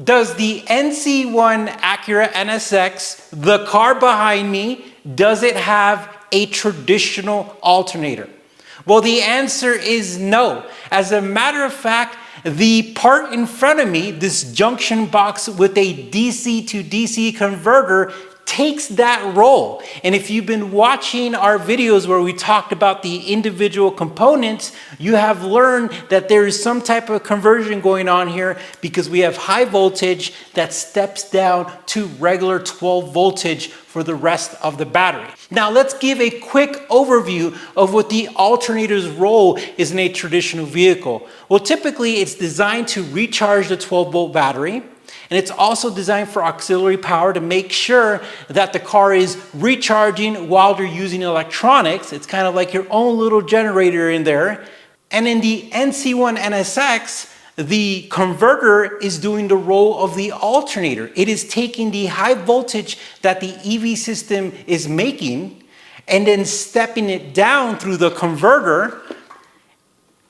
Does the NC1 Acura NSX, the car behind me, does it have a traditional alternator? Well, the answer is no. As a matter of fact, the part in front of me, this junction box with a DC to DC converter, takes that role. And if you've been watching our videos where we talked about the individual components, you have learned that there is some type of conversion going on here because we have high voltage that steps down to regular 12 voltage for the rest of the battery. Now let's give a quick overview of what the alternator's role is in a traditional vehicle. Well, typically it's designed to recharge the 12-volt battery. And it's also designed for auxiliary power to make sure that the car is recharging while you're using electronics. It's kind of like your own little generator in there. And in the NC1 NSX, the converter is doing the role of the alternator. It is taking the high voltage that the EV system is making and then stepping it down through the converter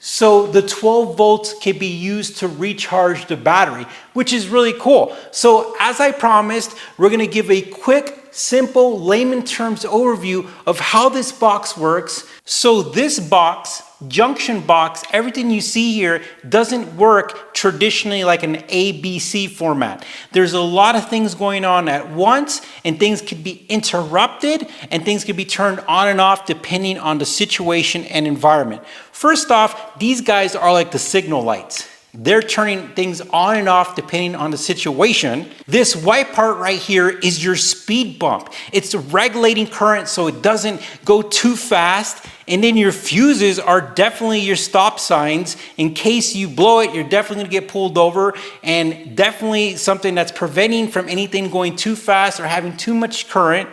so the 12 volts can be used to recharge the battery, which is really cool. So as I promised, we're gonna give a quick, simple, layman terms overview of how this box works. So this box, junction box, everything you see here doesn't work traditionally like an ABC format. There's a lot of things going on at once, and things could be interrupted and things could be turned on and off depending on the situation and environment. First off, these guys are like the signal lights. They're turning things on and off depending on the situation. This white part right here is your speed bump. It's regulating current so it doesn't go too fast. And then your fuses are definitely your stop signs. In case you blow it, you're definitely gonna get pulled over, and definitely something that's preventing from anything going too fast or having too much current.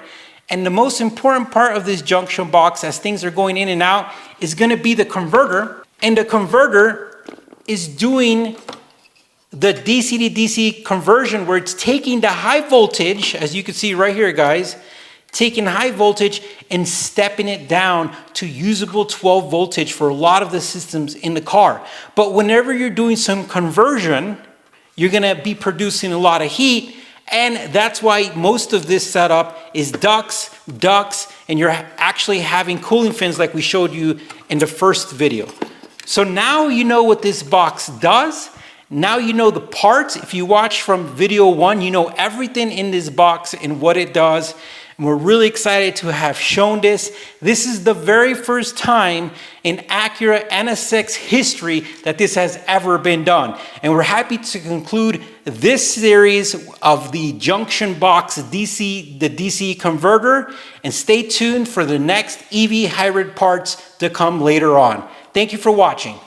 And the most important part of this junction box as things are going in and out is gonna be the converter. And the converter is doing the DC to DC conversion where it's taking the high voltage, as you can see right here, guys, taking high voltage and stepping it down to usable 12 voltage for a lot of the systems in the car. But whenever you're doing some conversion, you're gonna be producing a lot of heat, and that's why most of this setup is ducts, and you're actually having cooling fins like we showed you in the first video. So now you know what this box does. Now you know the parts. If you watch from video 1, you know everything in this box and what it does. And we're really excited to have shown this. This is the very first time in Acura NSX history that this has ever been done. And we're happy to conclude this series of the junction box DC, the DC converter. And stay tuned for the next EV hybrid parts to come later on. Thank you for watching.